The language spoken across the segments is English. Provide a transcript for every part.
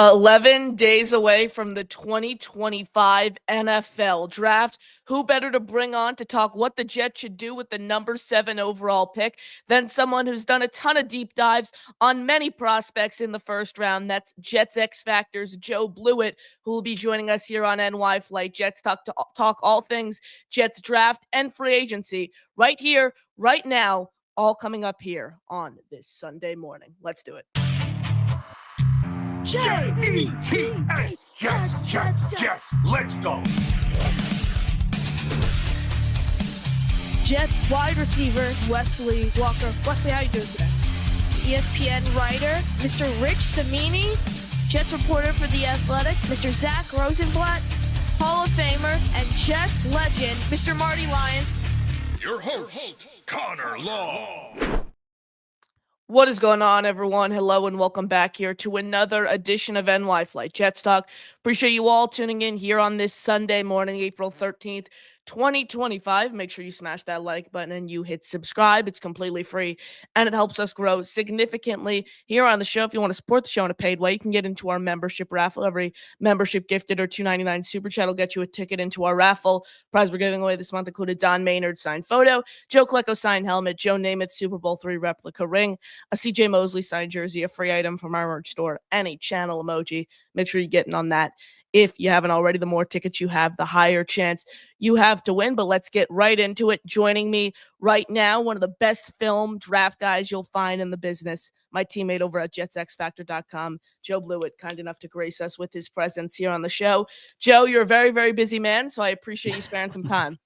11 days away from the 2025 NFL draft. Who better to bring on to talk what the Jets should do with the number 7 overall pick than someone who's done a ton of deep dives on many prospects in the first round? That's Jets X Factor's Joe Blewett, who will be joining us here on NY Flight Jets talk all things Jets draft and free agency right here, right now, all coming up here on this Sunday morning. Let's do it. Jets, Jets, let's go. Jets wide receiver Wesley Walker. Wesley, how you doing today? ESPN writer Mr. Rich Cimini, Jets reporter for The Athletic, Mr. Zach Rosenblatt, Hall of Famer and Jets legend Mr. Marty Lyons. Your host, Connor Law. What is going on, everyone? Hello and welcome back here to another edition of NY Flight Jets Talk. Appreciate you all tuning in here on this Sunday morning, April 13th, 2025. Make sure you smash that like button and you hit subscribe. It's completely free and it helps us grow significantly here on the show. If you want to support the show in a paid way, you can get into our membership raffle. Every membership gifted or $2.99 super chat will get you a ticket into our raffle. Prize we're giving away this month included Don Maynard signed photo, Joe Klecko signed helmet, Joe Namath Super Bowl III replica ring, a CJ Mosley signed jersey, a free item from our merch store, any channel emoji. Make sure you're getting on that. If you haven't already, the more tickets you have, the higher chance you have to win. But let's get right into it. Joining me right now, one of the best film draft guys you'll find in the business, my teammate over at jetsxfactor.com, Joe Blewett, kind enough to grace us with his presence here on the show. Joe, you're a very, very busy man, so I appreciate you sparing some time.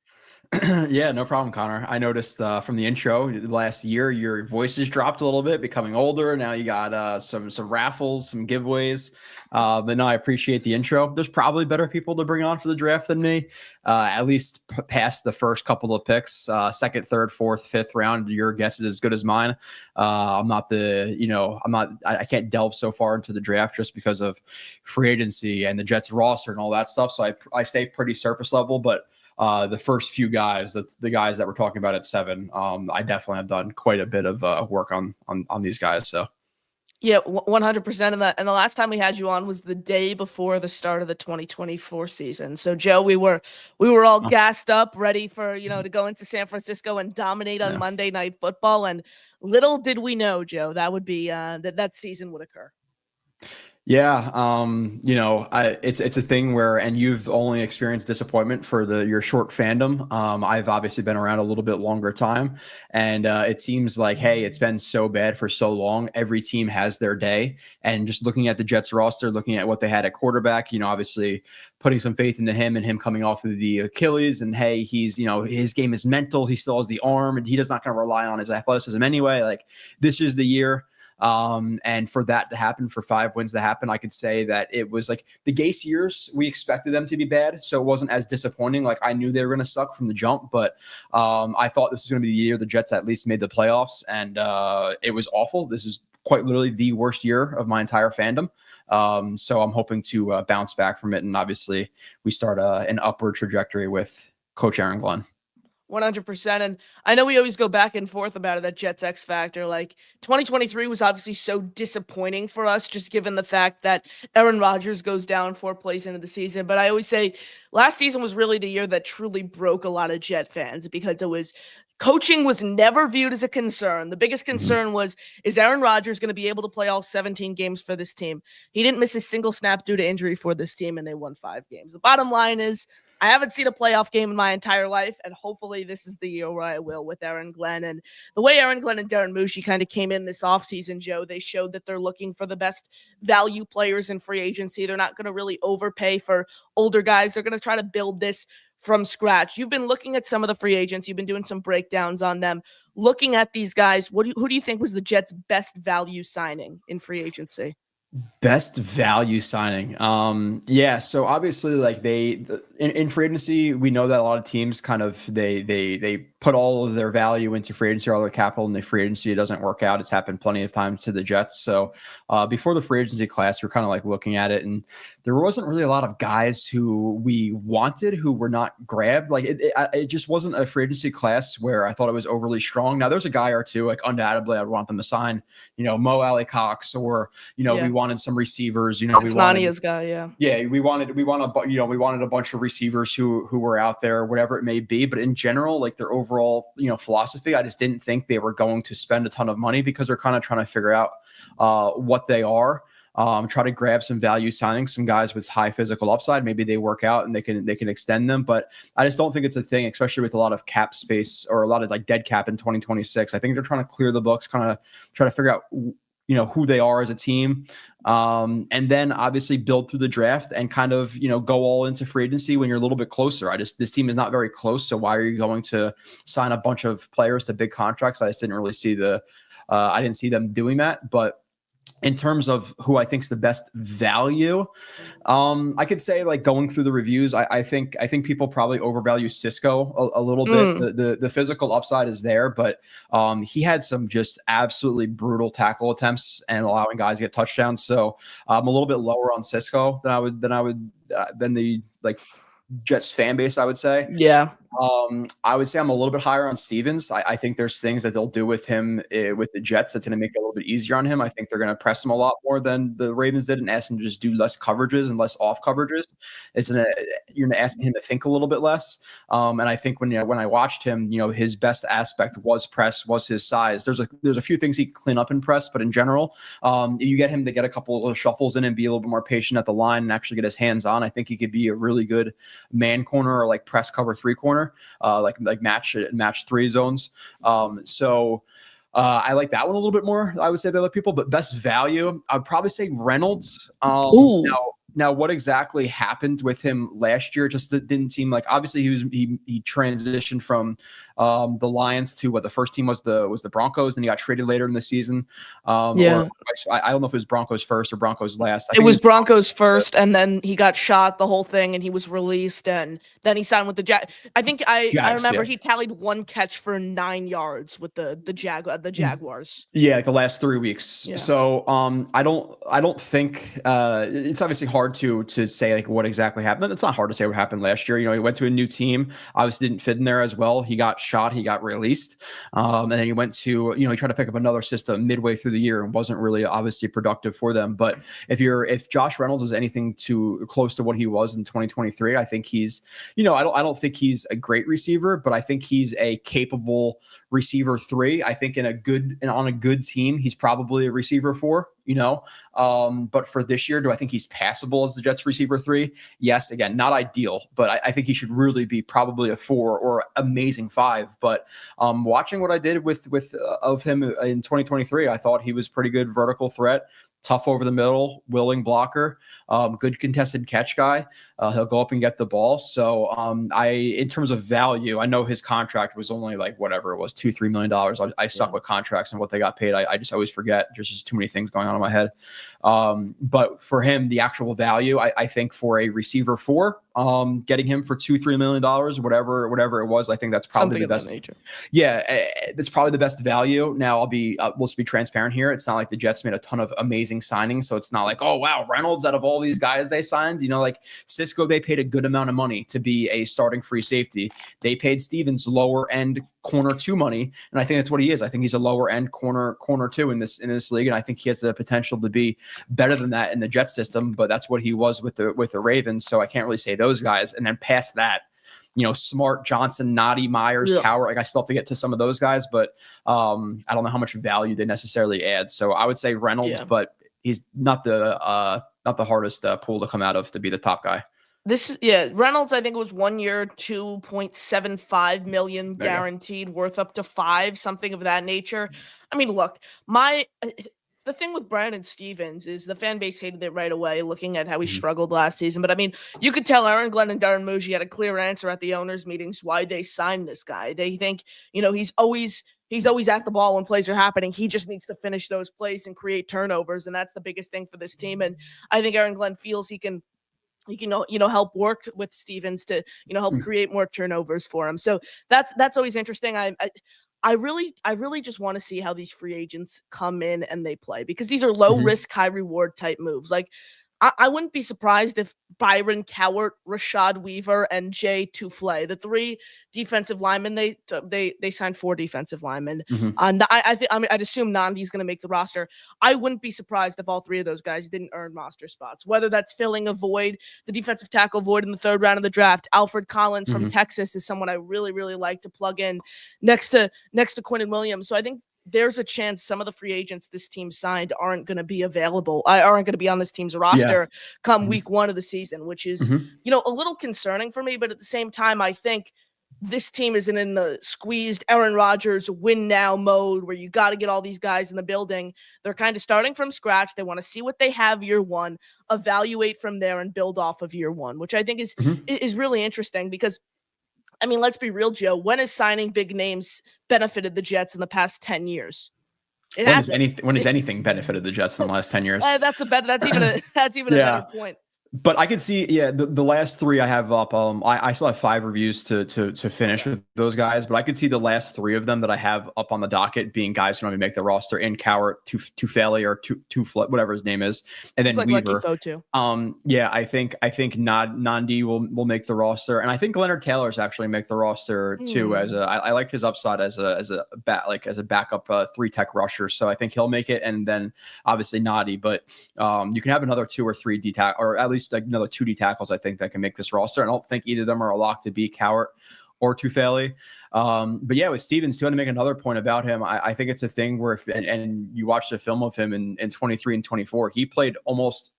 Yeah, no problem, Connor. I noticed from the intro last year, your voice has dropped a little bit, becoming older. Now you got some raffles, some giveaways. But no, I appreciate the intro. There's probably better people to bring on for the draft than me, at least past the first couple of picks, second, third, fourth, fifth round. Your guess is as good as mine. I can't delve so far into the draft just because of free agency and the Jets roster and all that stuff. So I stay pretty surface level, but the first few guys, the guys that we're talking about at 7, I definitely have done quite a bit of work on these guys. So, yeah, 100%. And the last time we had you on was the day before the start of the 2024 season. So, Joe, we were all gassed up, ready for to go into San Francisco and dominate on Monday Night Football. And little did we know, Joe, that would be that season would occur. Yeah, it's a thing where, and you've only experienced disappointment for your short fandom. I've obviously been around a little bit longer time, and it seems like, hey, it's been so bad for so long. Every team has their day, and just looking at the Jets roster, looking at what they had at quarterback, obviously putting some faith into him and him coming off of the Achilles, and hey, he's his game is mental. He still has the arm, and he's not going to rely on his athleticism anyway. Like, this is the year. And for that to happen, for 5 wins to happen, I could say that it was like the Gase years, we expected them to be bad. So it wasn't as disappointing. Like, I knew they were going to suck from the jump, but I thought this was going to be the year the Jets at least made the playoffs. And it was awful. This is quite literally the worst year of my entire fandom. So I'm hoping to bounce back from it. And obviously we start an upward trajectory with Coach Aaron Glenn. 100%. And I know we always go back and forth about it, that Jets X Factor. Like, 2023 was obviously so disappointing for us, just given the fact that Aaron Rodgers goes down 4 plays into the season. But I always say last season was really the year that truly broke a lot of Jet fans, because coaching was never viewed as a concern. The biggest concern was, is Aaron Rodgers going to be able to play all 17 games for this team? He didn't miss a single snap due to injury for this team, and they won 5 games. The bottom line is, I haven't seen a playoff game in my entire life, and hopefully this is the year where I will with Aaron Glenn. And the way Aaron Glenn and Darren Mushi kind of came in this offseason, Joe, they showed that they're looking for the best value players in free agency. They're not going to really overpay for older guys. They're going to try to build this from scratch. You've been looking at some of the free agents. You've been doing some breakdowns on them. Looking at these guys, who do you think was the Jets' best value signing in free agency? Best value signing. Yeah. So obviously, like in free agency, we know that a lot of teams kind of they put all of their value into free agency, all their capital in the free agency. It doesn't work out. It's happened plenty of times to the Jets. So before the free agency class, we're kind of like looking at it, and there wasn't really a lot of guys who we wanted who were not grabbed. Like it just wasn't a free agency class where I thought it was overly strong. Now there's a guy or two, like undoubtedly I'd want them to sign, Mo Alley Cox, or we wanted some receivers. We wanted Nania's guy, yeah. Yeah, we wanted a bunch of receivers who were out there, whatever it may be. But in general, like their overall, philosophy, I just didn't think they were going to spend a ton of money because they're kind of trying to figure out what they are. Try to grab some value signings, some guys with high physical upside. Maybe they work out and they can extend them. But I just don't think it's a thing, especially with a lot of cap space or a lot of like dead cap in 2026. I think they're trying to clear the books, kind of try to figure out who they are as a team. And then obviously build through the draft and kind of, go all into free agency when you're a little bit closer. This team is not very close. So why are you going to sign a bunch of players to big contracts? I just didn't really see I didn't see them doing that. But in terms of who I think is the best value, I could say, like, going through the reviews, I think people probably overvalue Cisco a little bit. The physical upside is there, but he had some just absolutely brutal tackle attempts and allowing guys to get touchdowns. So I'm a little bit lower on Cisco than the Jets fan base, I would say. Yeah. I would say I'm a little bit higher on Stevens. I think there's things that they'll do with him with the Jets that's going to make it a little bit easier on him. I think they're going to press him a lot more than the Ravens did and ask him to just do less coverages and less off coverages. You're asking him to think a little bit less. And I think when I watched him, his best aspect was press, was his size. There's a few things he can clean up in press, but in general, you get him to get a couple of shuffles in and be a little bit more patient at the line and actually get his hands on. I think he could be a really good man corner or like press cover 3 corner. Like match 3 zones. So I like that one a little bit more, I would say, than other people. But best value, I'd probably say Reynolds. Now, what exactly happened with him last year? Just didn't seem like, obviously he transitioned from the Lions to what the first team was the Broncos, and he got traded later in the season. I don't know if it was Broncos first or Broncos last. It was Broncos first, and then he got shot, the whole thing, and he was released, and then he signed with the Jags. I think I remember he tallied 1 catch for 9 yards with the Jaguars. Yeah, like the last 3 weeks. Yeah. So I don't think it's obviously hard to say like what exactly happened. It's not hard to say what happened last year. He went to a new team, obviously didn't fit in there as well. He got shot, he got released, and then he went to he tried to pick up another system midway through the year and wasn't really obviously productive for them. But if Josh Reynolds is anything too close to what he was in 2023, I think he's I don't think he's a great receiver, but I think he's a capable receiver 3. I think on a good team, he's probably a receiver 4. But for this year, do I think he's passable as the Jets receiver 3? Yes. Again, not ideal, but I think he should really be probably a 4 or amazing 5. But watching what I did of him in 2023, I thought he was pretty good vertical threat, tough over the middle, willing blocker, good contested catch guy. He'll go up and get the ball. So in terms of value, I know his contract was only like whatever it was, $2-3 million. I suck with contracts and what they got paid. I just always forget. There's just too many things going on in my head. But for him, the actual value, I think for a receiver 4, getting him for $2-3 million, whatever it was, I think that's probably the best. Yeah, that's probably the best value. Now let's be transparent here. It's not like the Jets made a ton of amazing signings, so it's not like, oh wow, Reynolds out of all these guys they signed, like Cisco, they paid a good amount of money to be a starting free safety. They paid Stevens lower end corner 2 money, and I think that's what he is. I think he's a lower end corner 2 in this league, and I think he has the potential to be better than that in the Jet system. But that's what he was with the Ravens, so I can't really say those guys. And then past that, Smart, Johnson, Noddy, Myers, Cowher. Like I still have to get to some of those guys, but I don't know how much value they necessarily add. So I would say Reynolds, but he's not the hardest pool to come out of to be the top guy. Reynolds, I think it was 1 year, $2.75 million guaranteed, worth up to 5, something of that nature. I mean, look, the thing with Brandon Stevens is the fan base hated it right away, looking at how he struggled last season. But I mean, you could tell Aaron Glenn and Darren Muji had a clear answer at the owners' meetings why they signed this guy. They think, he's always at the ball when plays are happening. He just needs to finish those plays and create turnovers, and that's the biggest thing for this team. And I think Aaron Glenn feels he can he can help work with Stevens to help create more turnovers for him. So that's always interesting. I really just want to see how these free agents come in and they play, because these are low Mhm. risk, high reward type moves. Like I wouldn't be surprised if Byron Cowart, Rashad Weaver, and Jay Tufle, the three defensive linemen, they signed 4 defensive linemen. Mhm. I'd assume Nandi's going to make the roster. I wouldn't be surprised if all 3 of those guys didn't earn roster spots, whether that's filling a void, the defensive tackle void in the 3rd round of the draft. Alfred Collins from Mhm. Texas is someone I really, really like to plug in next to Quentin Williams. So I think there's a chance some of the free agents this team signed aren't going to be available, aren't going to be on this team's Yeah. roster come Mhm. week 1 of the season, which is, Mhm. a little concerning for me. But at the same time, I think this team isn't in the squeezed Aaron Rodgers win now mode where you got to get all these guys in the building. They're kind of starting from scratch. They want to see what they have year 1, evaluate from there, and build off of year 1, which I think Mhm. is really interesting because, I mean, let's be real, Joe. When has signing big names benefited the Jets in the past 10 years? It hasn't. When has anything benefited the Jets in the last 10 years? That's even a better Yeah. point. But I could see, the last 3 I have up. I still have 5 reviews to finish with those guys, but I could see the last 3 of them that I have up on the docket being guys who don't even make the roster: in Cowart, Tufele, or whatever his name is, and then It's like Weaver. Lucky Foe too. I think Nandi will make the roster, and I think Leonard Taylor's actually make the roster too. I liked his upside as a backup 3 tech rusher, so I think he'll make it, and then obviously Nadi. But you can have another 2 or 3 D tackle, or at least like another 2 D tackles, I think, that can make this roster. I don't think either of them are a lock to be Cowart or Tufele. But yeah, with Stevens, to make another point about him, I think it's a thing where and you watch the film of him in 23 and 24, he played almost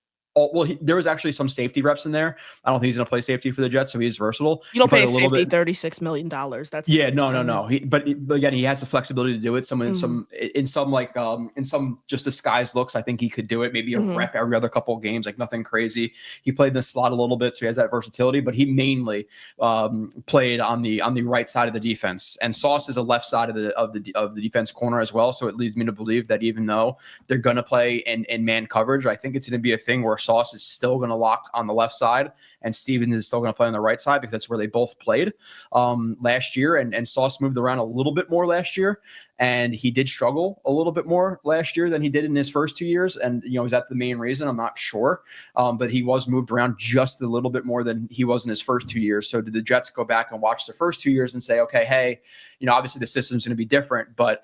there was actually some safety reps in there. I don't think he's going to play safety for the Jets, so he's versatile. You don't He pay a played little safety bit. $36 million. That's the Yeah, biggest no. thing. But again, he has the flexibility to do it. In some just disguised looks, I think he could do it. Maybe a rep every other couple of games, like nothing crazy. He played in the slot a little bit, so he has that versatility. But he mainly played on the right side of the defense, and Sauce is a left side of the defense corner as well. So it leads me to believe that even though they're going to play in man coverage, I think it's going to be a thing where Sauce is still going to lock on the left side, and Stevens is still going to play on the right side, because that's where they both played last year. And Sauce moved around a little bit more last year, and he did struggle a little bit more last year than he did in his first 2 years. And is that the main reason? I'm not sure, but he was moved around just a little bit more than he was in his first 2 years. So did the Jets go back and watch the first 2 years and say, okay, hey, obviously the system's going to be different, but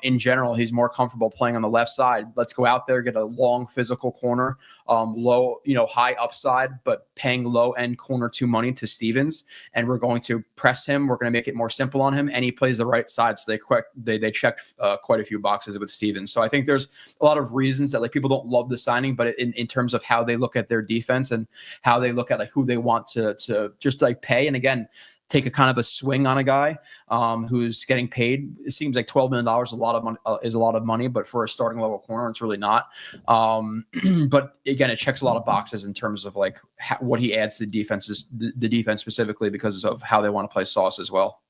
in general, he's more comfortable playing on the left side. Let's go out there, get a long physical corner, low, high upside, but paying low end corner 2 money to Stevens. And we're going to press him. We're going to make it more simple on him. And he plays the right side. So they checked quite a few boxes with Stevens. So I think there's a lot of reasons that people don't love the signing, but in terms of how they look at their defense and how they look at who they want to just pay. And again, take a kind of a swing on a guy who's getting paid. It seems like $12 million is a lot of money, but for a starting level corner, it's really not. But again, it checks a lot of boxes in terms of what he adds to the defense specifically, because of how they want to play Sauce as well.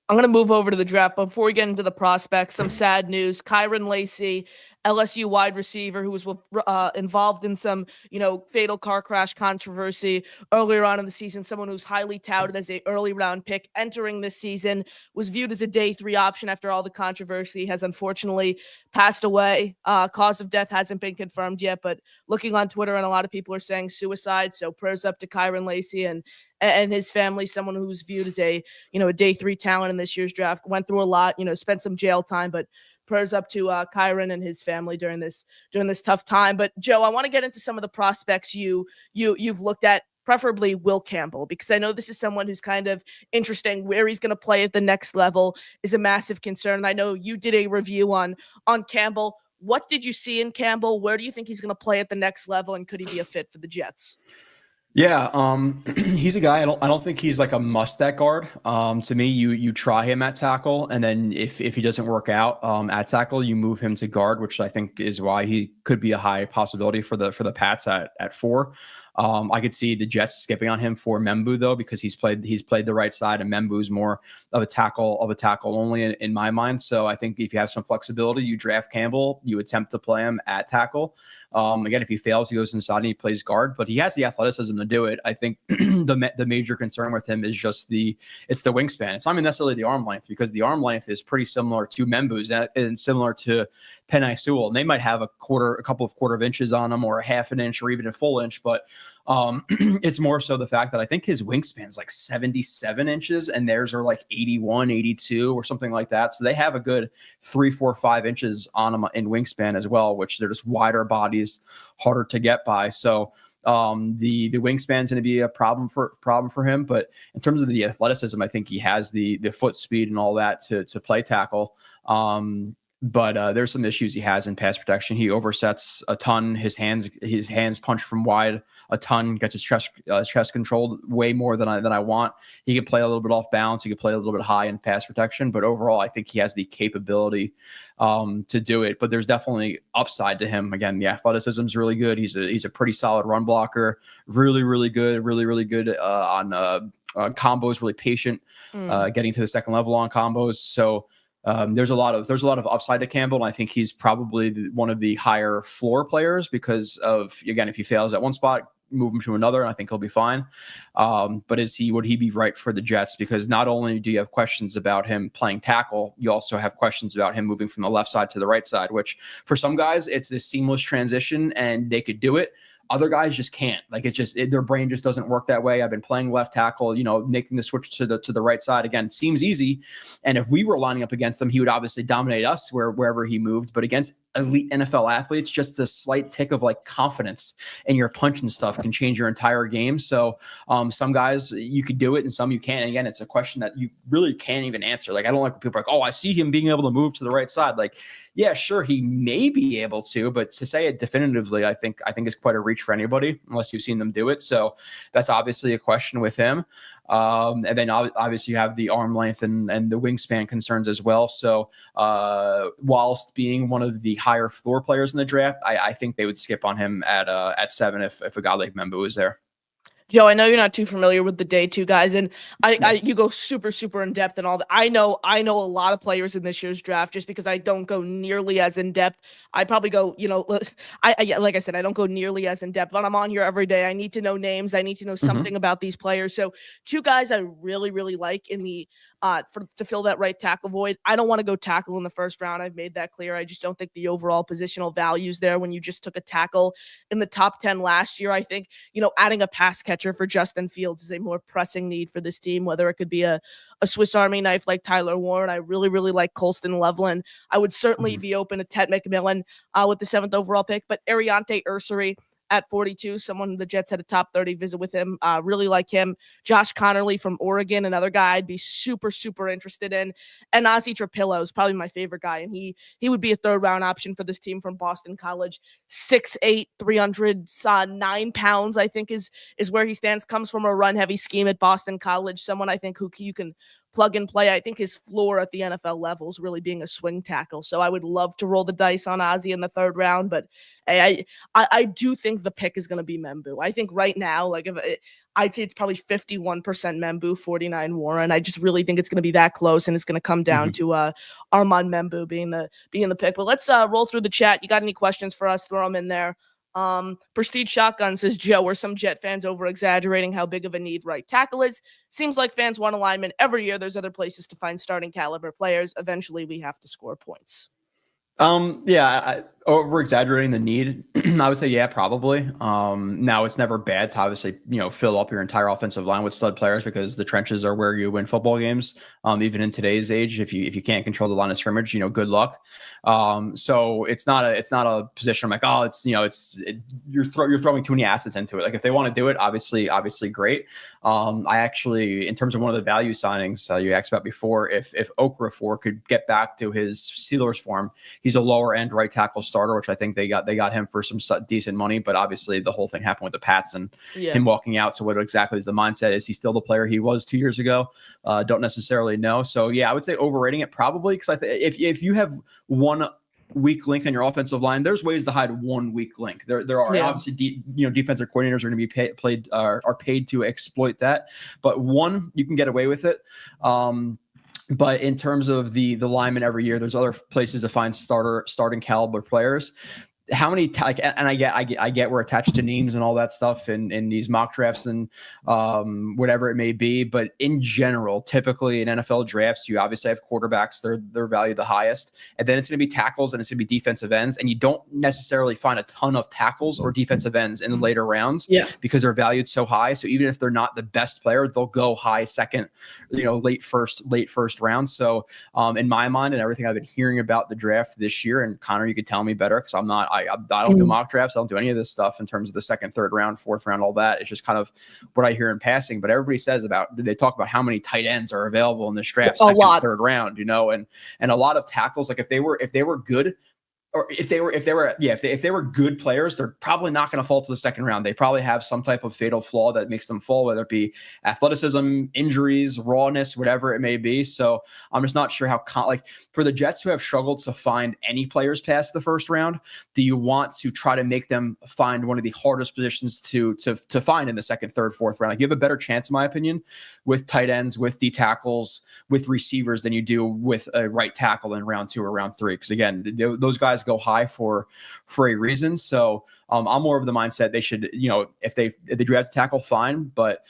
I'm going to move over to the draft. But before we get into the prospects, some sad news. Kyron Lacey, LSU wide receiver who was involved in some, fatal car crash controversy earlier on in the season, someone who's highly touted as an early round pick entering this season, was viewed as a day 3 option after all the controversy, has unfortunately passed away. Cause of death hasn't been confirmed yet, but looking on Twitter, and a lot of people are saying suicide. So prayers up to Kyron Lacey and his family, someone who's viewed as a day 3 talent in this year's draft, went through a lot, spent some jail time, but prayers up to Kyron and his family during this tough time. But Joe, I want to get into some of the prospects you've looked at, preferably Will Campbell, because I know this is someone who's kind of interesting. Where he's going to play at the next level is a massive concern. I know you did a review on Campbell. What did you see in Campbell? Where do you think he's going to play at the next level, and could he be a fit for the Jets? Yeah, he's a guy. I don't think he's like a must at guard. To me, you try him at tackle, and then if he doesn't work out at tackle, you move him to guard, which I think is why he could be a high possibility for the Pats at 4. I could see the Jets skipping on him for Membu though, because he's played the right side, and Membu's more of a tackle only in my mind. So I think if you have some flexibility, you draft Campbell, you attempt to play him at tackle. Again, if he fails, he goes inside and he plays guard, but he has the athleticism to do it. I think the major concern with him is just it's the wingspan. It's not even necessarily the arm length, because the arm length is pretty similar to Membu's and similar to Penei Sewell. And they might have a couple of quarter of inches on them, or a half an inch, or even a full inch. But it's more so the fact that I think his wingspan is like 77 inches and theirs are like 81, 82 or something like that. So they have a good 3, 4, 5 inches on them in wingspan as well, which they're just wider bodies, harder to get by. So the wingspan is going to be a problem for him. But in terms of the athleticism, I think he has the foot speed and all that to play tackle. But there's some issues he has in pass protection. He oversets a ton. His hands punch from wide a ton. Gets his chest controlled way more than I want. He can play a little bit off balance. He can play a little bit high in pass protection. But overall, I think he has the capability to do it. But there's definitely upside to him. Again, the athleticism is really good. He's a pretty solid run blocker. Really good. Really good on combos. Really patient. Getting to the second level on combos. So. There's a lot of upside to Campbell, and I think he's probably one of the higher floor players because of, again, if he fails at one spot, move him to another, and I think he'll be fine. But would he be right for the Jets? Because not only do you have questions about him playing tackle, you also have questions about him moving from the left side to the right side, which for some guys it's this seamless transition and they could do it. Other guys just can't. Like their brain just doesn't work that way. I've been playing left tackle, making the switch to the right side again seems easy. And if we were lining up against him, he would obviously dominate us wherever he moved. But against elite NFL athletes, just a slight tick of like confidence in your punch and stuff can change your entire game. So some guys you could do it and some you can't. And again, it's a question that you really can't even answer. Like I don't like when people are like, oh, I see him being able to move to the right side. Like, yeah, sure, he may be able to, but to say it definitively, I think is quite a reach for anybody unless you've seen them do it. So that's obviously a question with him. And then obviously you have the arm length and the wingspan concerns as well. So whilst being one of the higher floor players in the draft, I think they would skip on him at 7 if a guy like Membu was there. Joe, I know you're not too familiar with the day two guys, and you go super, super in depth and all that. I know a lot of players in this year's draft just because I don't go nearly as in depth. I probably go, like I said, I don't go nearly as in depth, but I'm on here every day. I need to know names. I need to know something about these players. So two guys I really, really like in the to fill that right tackle void. I don't want to go tackle in the first round. I've made that clear. I just don't think the overall positional values there when you just took a tackle in the top 10 last year. I think, adding a pass catcher for Justin Fields is a more pressing need for this team, whether it could be a Swiss Army knife like Tyler Warren. I really, really like Colston Loveland. I would certainly be open to Ted McMillan with the 7th overall pick, but Ariante Ursary at 42, someone the Jets had a top 30 visit with him. Really like him. Josh Connerly from Oregon, another guy I'd be super, super interested in. And Ozzie Trapillo is probably my favorite guy, and he would be a 3rd round option for this team from Boston College. 6'8", 309 pounds, I think is where he stands. Comes from a run-heavy scheme at Boston College. Someone I think who you can plug and play. I think his floor at the NFL level is really being a swing tackle. So I would love to roll the dice on Ozzie in the 3rd round, but hey, I do think the pick is going to be Membu. I think right now, I'd say it's probably 51% Membu, 49 Warren. I just really think it's going to be that close, and it's going to come down to Armand Membu being the pick. But let's roll through the chat. You got any questions for us? Throw them in there. Prestige Shotgun says, Joe, are some Jet fans over exaggerating how big of a need right tackle is? Seems like fans want alignment every year. There's other places to find starting caliber players. Eventually we have to score points. Over exaggerating the need, I would say, yeah, probably. Now it's never bad to obviously, fill up your entire offensive line with stud players because the trenches are where you win football games. Even in today's age, if you can't control the line of scrimmage, good luck. So it's not a position I'm like, oh, you're throwing too many assets into it. Like if they want to do it, obviously great. I actually, in terms of one of the value signings you asked about before, if Okafor could get back to his Steelers form, he's a lower end right tackle starter, which I think they got him for some decent money. But obviously the whole thing happened with the Pats and him walking out. So what exactly is the mindset? Is he still the player he was 2 years ago? Don't necessarily know. So yeah, I would say overrating it probably, because I think if you have one weak link on your offensive line, there's ways to hide one weak link. There are obviously defensive coordinators are going to be are paid to exploit that, but one, you can get away with it. But in terms of the linemen every year, there's other places to find starting caliber players. How many and I get we're attached to names and all that stuff in these mock drafts and whatever it may be, but in general, typically in NFL drafts, you obviously have quarterbacks, they're valued the highest, and then it's going to be tackles and it's going to be defensive ends, and you don't necessarily find a ton of tackles or defensive ends in the later rounds because they're valued so high. So even if they're not the best player, they'll go high second, late first round. So in my mind and everything I've been hearing about the draft this year, and Connor, you could tell me better because I don't do mock drafts. I don't do any of this stuff in terms of the second, third round, fourth round, all that. It's just kind of what I hear in passing. But everybody they talk about how many tight ends are available in this draft, second, third round, and a lot of tackles. Like if they were good, or if they were good players, they're probably not going to fall to the second round. They probably have some type of fatal flaw that makes them fall, whether it be athleticism, injuries, rawness, whatever it may be. So I'm just not sure how for the Jets who have struggled to find any players past the first round, do you want to try to make them find one of the hardest positions to find in the second, third, fourth round? Like, you have a better chance, in my opinion, with tight ends, with D tackles, with receivers than you do with a right tackle in round 2 or round 3. Because again, those guys go high for a reason. So I'm more of the mindset they should, if they draft a tackle, fine. But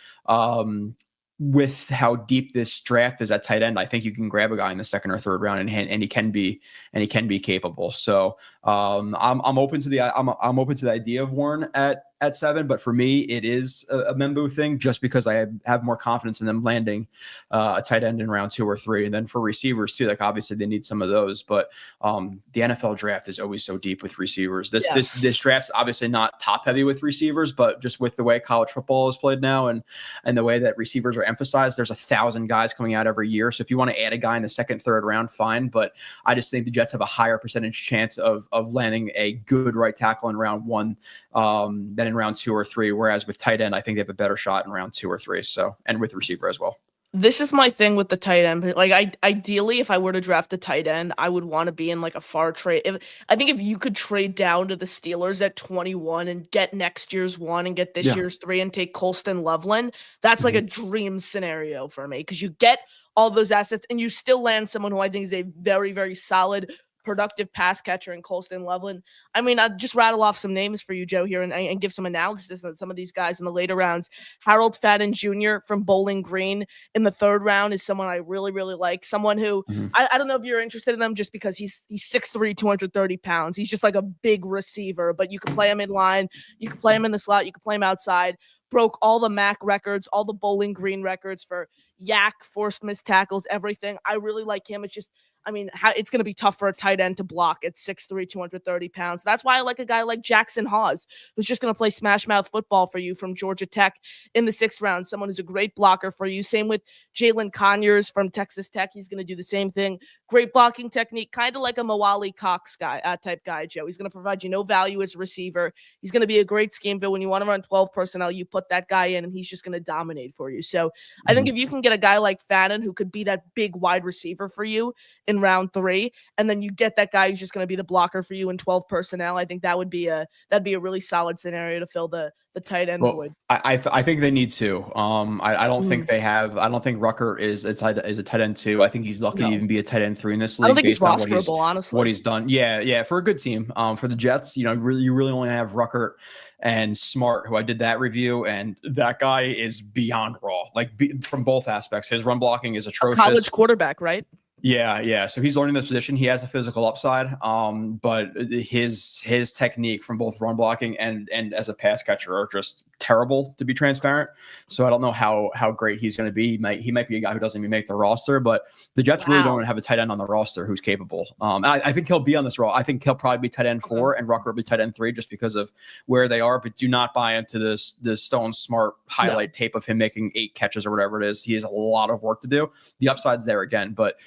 with how deep this draft is at tight end, I think you can grab a guy in the second or third round and he can be capable. So I'm open to I'm open to the idea of Warren at 7, but for me, it is a Membu thing just because I have more confidence in them landing a tight end in round 2 or 3. And then for receivers too, like obviously they need some of those, but the NFL draft is always so deep with receivers. This draft's obviously not top heavy with receivers, but just with the way college football is played now and the way that receivers are emphasized, there's 1,000 guys coming out every year. So if you want to add a guy in the second, third round, fine. But I just think the Jets have a higher percentage chance of landing a good right tackle in round 1 than in round 2 or 3. Whereas with tight end, I think they have a better shot in round 2 or 3. So, and with receiver as well. This is my thing with the tight end. Like, ideally, if I were to draft a tight end, I would want to be in like a far trade. I think if you could trade down to the Steelers at 21 and get next year's 1 and get this year's 3 and take Colston Loveland, that's like a dream scenario for me, because you get all those assets and you still land someone who I think is a very, very solid, productive pass catcher in Colston Loveland. I mean, I'll just rattle off some names for you, Joe, here and give some analysis on some of these guys in the later rounds. Harold Fadden Jr. from Bowling Green in the 3rd round is someone I really, really like. Someone who I don't know if you're interested in him just because he's 6'3", 230 pounds. He's just like a big receiver, but you can play him in line, you can play him in the slot, you can play him outside. Broke all the MAC records, all the Bowling Green records for yak, forced missed tackles, everything. I really like him. It's just, it's going to be tough for a tight end to block at 6'3", 230 pounds. That's why I like a guy like Jackson Hawes, who's just going to play smash mouth football for you from Georgia Tech in the 6th round. Someone who's a great blocker for you. Same with Jalen Conyers from Texas Tech. He's going to do the same thing. Great blocking technique, kind of like a Mawali Cox type guy, Joe. He's going to provide you no value as a receiver. He's going to be a great scheme fit. When you want to run 12 personnel, you put that guy in and he's just going to dominate for you. So I think if you can get a guy like Fadden who could be that big wide receiver for you in round 3, and then you get that guy who's just going to be the blocker for you in 12 personnel, I think that'd be a really solid scenario to fill the tight end void. I think they need to. I don't think they have. I don't think Rucker is a tight end 2. I think he's lucky to even be a tight end 3 in this league. I don't think based he's rosterable, honestly. What he's done. Yeah, for a good team. For the Jets, you really only have Rucker and Smart, who I did that review, and that guy is beyond raw, from both aspects. His run blocking is atrocious. A college quarterback, right? Yeah. So he's learning this position. He has a physical upside, but his technique from both run blocking and as a pass catcher are just terrible, to be transparent. So I don't know how great he's going to be. He might be a guy who doesn't even make the roster, but the Jets really don't have a tight end on the roster who's capable. I think he'll be on this role. I think he'll probably be tight end 4 and Rucker will be tight end 3 just because of where they are, but do not buy into the Stone Smart highlight tape of him making 8 catches or whatever it is. He has a lot of work to do. The upside's there again, but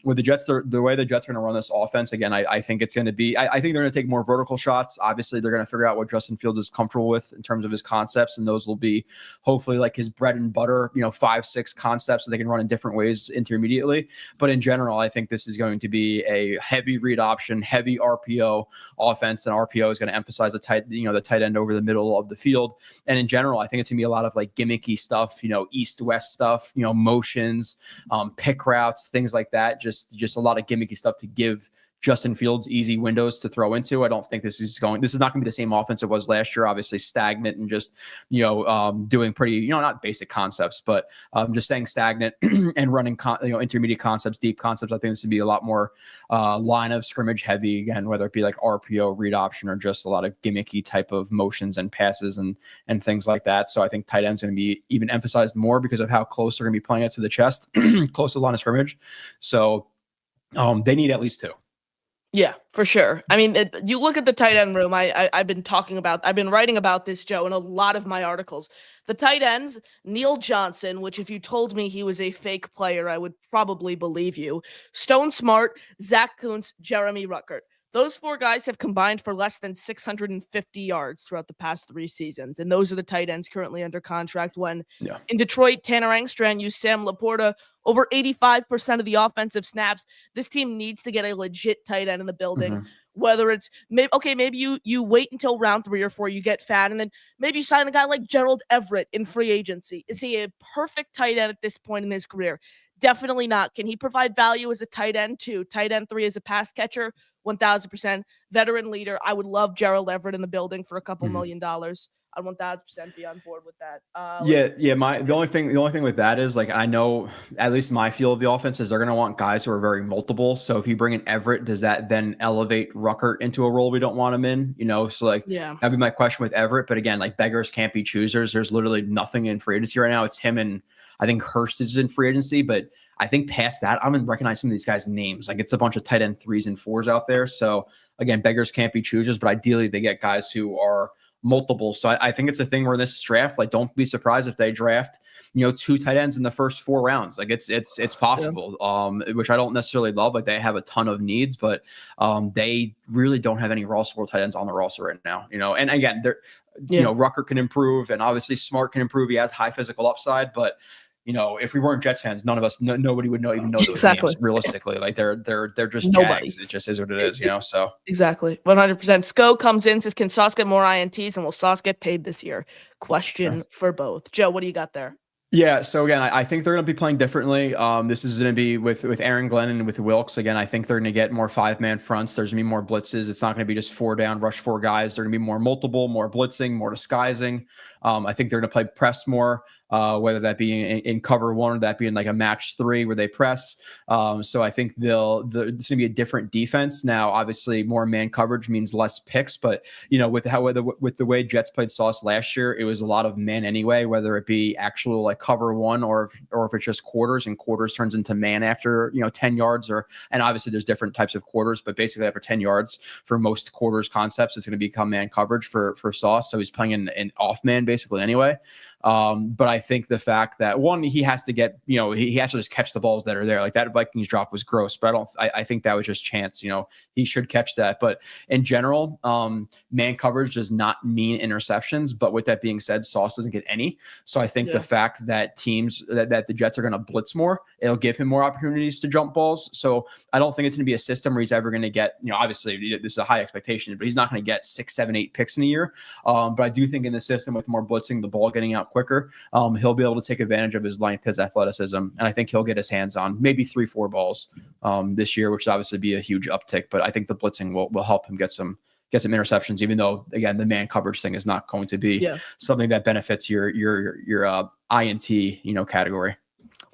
with the Jets, the way the Jets are going to run this offense, again, I think it's going to be, I think they're going to take more vertical shots. Obviously, they're going to figure out what Justin Fields is comfortable with in terms of his concepts, and those will be hopefully like his bread and butter, 5-6 concepts that they can run in different ways intermediately. But in general, I think this is going to be a heavy read option, heavy RPO offense, and RPO is going to emphasize the tight end over the middle of the field. And in general, I think it's going to be a lot of like gimmicky stuff, east-west stuff, motions, pick routes, things like that. Just a lot of gimmicky stuff to give Justin Fields easy windows to throw into. I don't think this is not going to be the same offense it was last year, obviously stagnant and just, doing pretty, not basic concepts, but just staying stagnant and running, intermediate concepts, deep concepts. I think this would be a lot more line of scrimmage heavy again, whether it be like RPO, read option, or just a lot of gimmicky type of motions and passes and things like that. So I think tight end's going to be even emphasized more because of how close they're going to be playing it to the chest, close to the line of scrimmage. So they need at least 2. Yeah, for sure. I mean, you look at the tight end room. I've been writing about this, Joe, in a lot of my articles. The tight ends, Neil Johnson, which if you told me he was a fake player, I would probably believe you. Stone Smart, Zach Kuntz, Jeremy Ruckert. Those 4 guys have combined for less than 650 yards throughout the past 3 seasons. And those are the tight ends currently under contract. When in Detroit, Tanner Engstrand used Sam Laporta over 85% of the offensive snaps. This team needs to get a legit tight end in the building. Mm-hmm. Whether it's maybe you wait until round 3 or 4, you get fat, and then maybe you sign a guy like Gerald Everett in free agency. Is he a perfect tight end at this point in his career? Definitely not. Can he provide value as a tight end 2, tight end 3 as a pass catcher? 1,000%. Veteran leader. I would love Gerald Everett in the building for a couple $1 million. I'd 1,000% be on board with that. The only thing with that is, like, I know at least my feel of the offense is they're going to want guys who are very multiple. So if you bring in Everett, does that then elevate Ruckert into a role we don't want him in? So like, that'd be my question with Everett. But again, like, beggars can't be choosers. There's literally nothing in free agency right now. It's him, and I think Hurst is in free agency, but I think past that, I don't even recognize some of these guys' names. Like, it's a bunch of tight end 3s and 4s out there. So again, beggars can't be choosers, but ideally they get guys who are multiple. So I think it's a thing where this draft, like, don't be surprised if they draft, 2 tight ends in the first 4 rounds. Like, it's possible, which I don't necessarily love. Like, they have a ton of needs, but they really don't have any rosterable tight ends on the roster right now, and again, they're, Rucker can improve, and obviously Smart can improve. He has high physical upside, but if we weren't Jets fans, none of us, nobody would even know those names realistically. Like, they're just Jags. It just is what it is, so. Exactly. 100%. Sco comes in, says, can Sauce get more INTs, and will Sauce get paid this year? Question for both. Joe, what do you got there? Yeah, so again, I think they're going to be playing differently. This is going to be with Aaron Glenn and with Wilkes. Again, I think they're going to get more 5-man fronts. There's going to be more blitzes. It's not going to be just 4 down, rush 4 guys. They're going to be more multiple, more blitzing, more disguising. I think they're going to play press more, whether that be in cover 1 or that be in like a match 3 where they press. So I think it's going to be a different defense. Now, obviously, more man coverage means less picks, but with the way Jets played Sauce last year, it was a lot of man anyway, whether it be actual like cover 1 or if it's just quarters, and quarters turns into man after 10 yards, and obviously there's different types of quarters, but basically after 10 yards for most quarters concepts, it's going to become man coverage for Sauce. So he's playing in off man basically anyway. But I think the fact that, one, he has to get, he has to just catch the balls that are there. Like, that Vikings drop was gross, but I think that was just chance. He should catch that. But in general, man coverage does not mean interceptions. But with that being said, Sauce doesn't get any. So I think the fact that teams that the Jets are going to blitz more, it'll give him more opportunities to jump balls. So I don't think it's going to be a system where he's ever going to get, obviously this is a high expectation, but he's not going to get 6, 7, 8 picks in a year. But I do think in the system with more blitzing, the ball getting out quicker, he'll be able to take advantage of his length, his athleticism, and I think he'll get his hands on maybe 3-4 balls this year, which would obviously be a huge uptick. But I think the blitzing will help him get some interceptions, even though, again, the man coverage thing is not going to be something that benefits your INT category.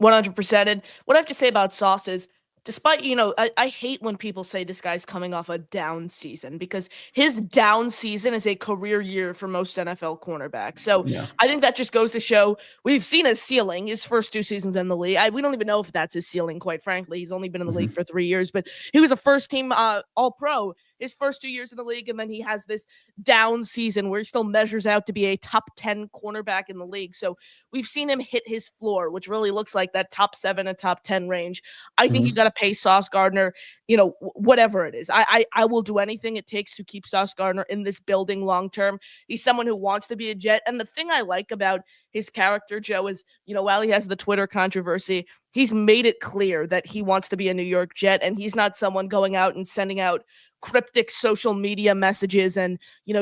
100%. And what I have to say about Sauce is, despite, I hate when people say this guy's coming off a down season, because his down season is a career year for most NFL cornerbacks. So I think that just goes to show we've seen his ceiling, his first 2 seasons in the league. We don't even know if that's his ceiling, quite frankly. He's only been in the league for 3 years, but he was a first-team All-Pro his first 2 years in the league, and then he has this down season where he still measures out to be a top 10 cornerback in the league. So we've seen him hit his floor, which really looks like that top 7 and top 10 range. I think you got to pay Sauce Gardner, whatever it is. I will do anything it takes to keep Sauce Gardner in this building long term. He's someone who wants to be a Jet. And the thing I like about his character, Joe, is, while he has the Twitter controversy, he's made it clear that he wants to be a New York Jet, and he's not someone going out and sending out cryptic social media messages and,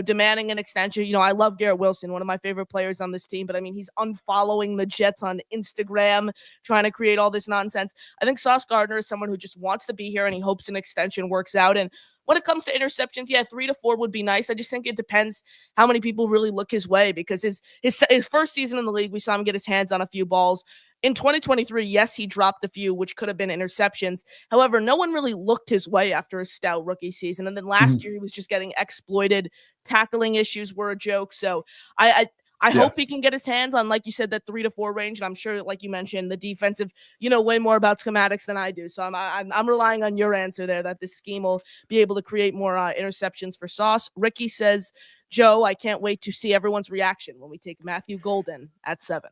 demanding an extension. I love Garrett Wilson, one of my favorite players on this team, but I mean, he's unfollowing the Jets on Instagram, trying to create all this nonsense. I think Sauce Gardner is someone who just wants to be here, and he hopes an extension works out. And when it comes to interceptions, 3 to 4 would be nice. I just think it depends how many people really look his way, because his first season in the league, we saw him get his hands on a few balls. In 2023, yes, he dropped a few, which could have been interceptions. However, no one really looked his way after his stout rookie season. And then last year, he was just getting exploited. Tackling issues were a joke. So I hope he can get his hands on, like you said, that 3 to 4 range. And I'm sure, like you mentioned, the defensive, way more about schematics than I do. So I'm relying on your answer there, that this scheme will be able to create more interceptions for Sauce. Ricky says, Joe, I can't wait to see everyone's reaction when we take Matthew Golden at 7.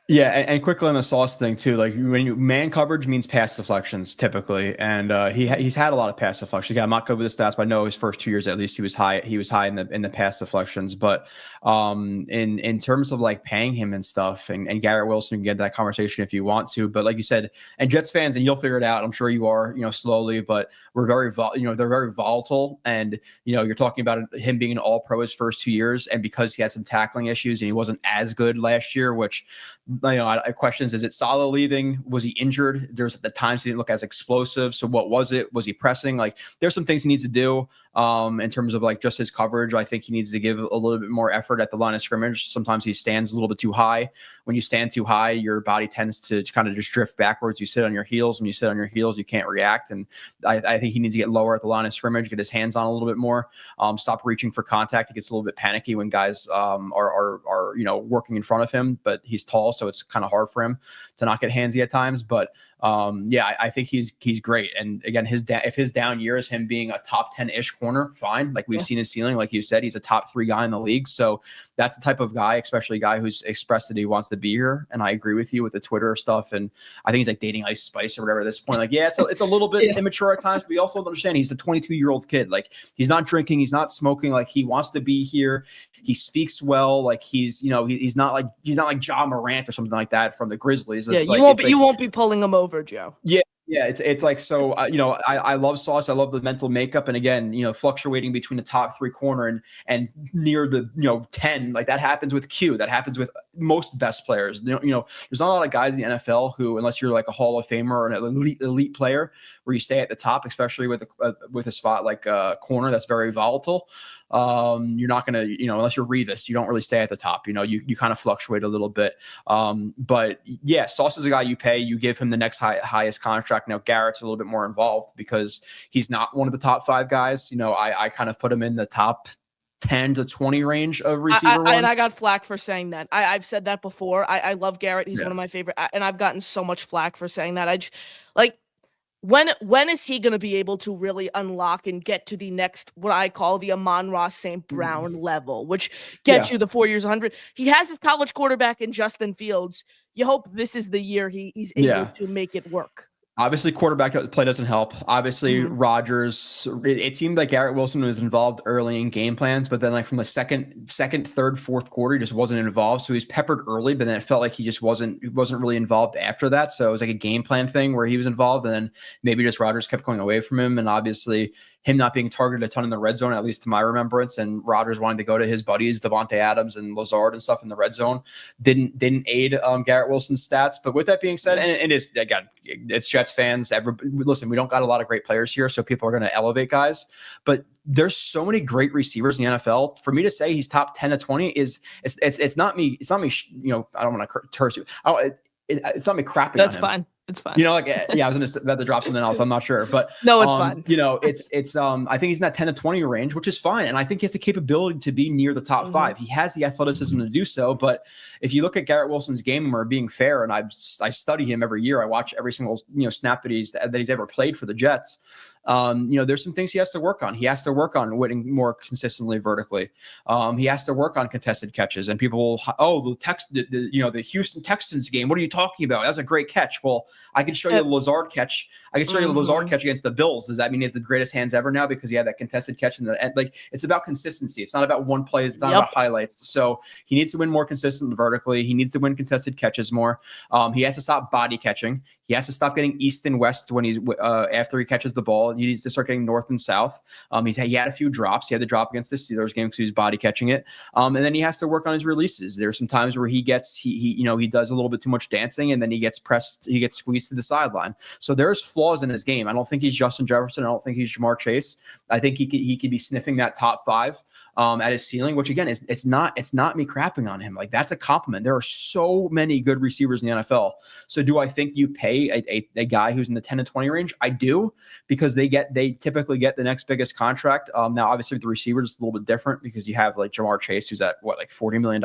Yeah, and quickly on the Sauce thing too, like man coverage means pass deflections typically, and he's had a lot of pass deflections. Again, I'm not good with the stats, but I know his first 2 years at least he was high in the pass deflections. But in terms of like paying him and stuff, and Garrett Wilson, can get that conversation if you want to. But like you said, and Jets fans, and you'll figure it out. I'm sure you are, slowly, but we're very they're very volatile, and you're talking about him being an All-Pro his first 2 years, and because he had some tackling issues and he wasn't as good last year, which I questions, is it Saleh leaving? Was he injured? There's the times he didn't look as explosive. So what was it? Was he pressing? Like, there's some things he needs to do in terms of like just his coverage. I think he needs to give a little bit more effort at the line of scrimmage. Sometimes he stands a little bit too high. When you stand too high, your body tends to kind of just drift backwards. You sit on your heels. When you sit on your heels, you can't react. And I think he needs to get lower at the line of scrimmage, get his hands on a little bit more, stop reaching for contact. He gets a little bit panicky when guys are working in front of him, but he's tall, so it's kind of hard for him to not get handsy at times. But I think he's great. And again, if his down year is him being a top 10-ish corner, fine. Like we've seen his ceiling, like you said, he's a top 3 guy in the league. So that's the type of guy, especially a guy who's expressed that he wants to be here. And I agree with you with the Twitter stuff. And I think he's like dating Ice Spice or whatever at this point. Like, it's a little bit immature at times, but we also understand he's the 22-year-old kid. Like, he's not drinking, he's not smoking. Like, he wants to be here. He speaks well. Like, he's not like Ja Morant or something like that from the Grizzlies. It's you won't be pulling him over, Joe. Yeah, it's like, so I love Sauce. I love the mental makeup, and again, fluctuating between the top 3 corner and near the 10, like that happens with Q. That happens with most best players. There's not a lot of guys in the NFL who, unless you're like a Hall of Famer or an elite player, where you stay at the top, especially with a spot like a corner that's very volatile. You're not gonna, unless you're Revis, you don't really stay at the top. You kind of fluctuate a little bit. But yeah, Sauce is a guy you pay. You give him the next highest contract. Now Garrett's a little bit more involved because he's not one of the top 5 guys. I kind of put him in the top 10 to 20 range of receiver ones. And I got flack for saying that. I've said that before. I love Garrett. He's one of my favorite, and I've gotten so much flack for saying that. I just, like, when is he going to be able to really unlock and get to the next, what I call the Amon-Ra St. Brown level, which gets you the 4 years, 100? He has his college quarterback in Justin Fields. You hope this is the year he's able to make it work. Obviously, quarterback play doesn't help. Obviously, Rodgers, it seemed like Garrett Wilson was involved early in game plans, but then like from the second, third, fourth quarter, he just wasn't involved. So he's peppered early, but then it felt like he just wasn't really involved after that. So it was like a game plan thing where he was involved, and then maybe just Rodgers kept going away from him. And obviously, him not being targeted a ton in the red zone, at least to my remembrance, and Rodgers wanting to go to his buddies, Devontae Adams and Lazard and stuff in the red zone, didn't aid Garrett Wilson's stats. But with that being said, and it is, again, it's Jets fans. Listen, we don't got a lot of great players here, so people are going to elevate guys. But there's so many great receivers in the NFL. For me to say he's top 10 to 20 it's not me. It's not me. I don't want to curse you. It's not me crapping. That's on him. Fine. It's fine. I was about to drop something else. I'm not sure, but no, it's fine. It's I think he's in that 10 to 20 range, which is fine. And I think he has the capability to be near the top 5. He has the athleticism to do so. But if you look at Garrett Wilson's game, and we're being fair, and I study him every year. I watch every single, snap that he's ever played for the Jets. There's some things he has to work on. He has to work on winning more consistently vertically. He has to work on contested catches. And people will, the Houston Texans game. What are you talking about? That's a great catch. Well, I can show you the Lazard catch. I can show you the Lazard catch against the Bills. Does that mean he has the greatest hands ever now because he had that contested catch in the end? Like, it's about consistency. It's not about one play. It's not about highlights. So he needs to win more consistent vertically. He needs to win contested catches more. He has to stop body catching. He has to stop getting east and west when he's after he catches the ball. He needs to start getting north and south. He had a few drops. He had the drop against the Steelers game because he was body catching it. And then he has to work on his releases. There's some times where he does a little bit too much dancing, and then he gets pressed. He gets squeezed to the sideline. So there's flaws in his game. I don't think he's Justin Jefferson. I don't think he's Jamar Chase. I think he could be sniffing that top 5 at his ceiling, which again it's not me crapping on him. Like, that's a compliment. There are so many good receivers in the NFL. So do I think you pay a guy who's in the 10 to 20 range? I do, because they typically get the next biggest contract. Now obviously with the receivers it's a little bit different because you have like Jamar Chase, who's at like $40 million.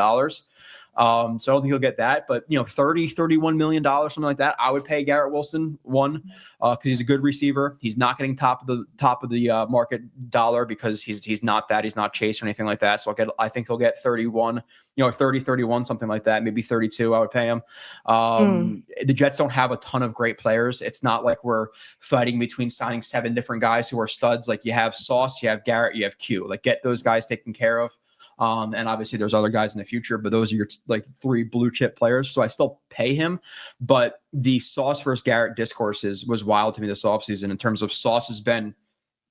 So I don't think he'll get that, but $31 million, something like that. I would pay Garrett Wilson because he's a good receiver. He's not getting top of the market dollar because he's not that. He's not Chase or anything like that. So I think he'll get 31, 30, 31, something like that. Maybe 32. I would pay him. The Jets don't have a ton of great players. It's not like we're fighting between signing 7 different guys who are studs. Like, you have Sauce, you have Garrett, you have Q. Like, get those guys taken care of. And obviously there's other guys in the future, but those are your 3 blue chip players. So I still pay him, but the Sauce versus Garrett discourse was wild to me this offseason in terms of Sauce has been